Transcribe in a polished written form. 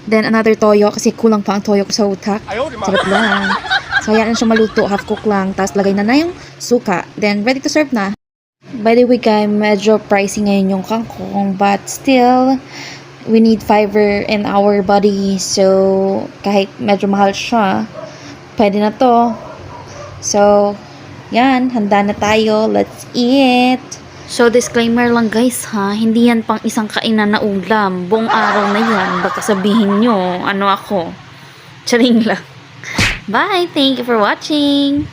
Then another toyo kasi kulang pa ang toyo ko sa utak. Sarap lang. So ayan na siya maluto, half cook lang. Tapos lagay na yung suka. Then ready to serve na. By the way guys, medyo pricey ngayon yung kangkong, but still we need fiber in our body. So kahit medyo mahal siya, pwede na to. So yan, handa na tayo. Let's eat! So, disclaimer lang guys ha, hindi yan pang isang kainan na ulam. Buong araw na yan, baka sabihin nyo, ano ako. Charing lang. Bye! Thank you for watching!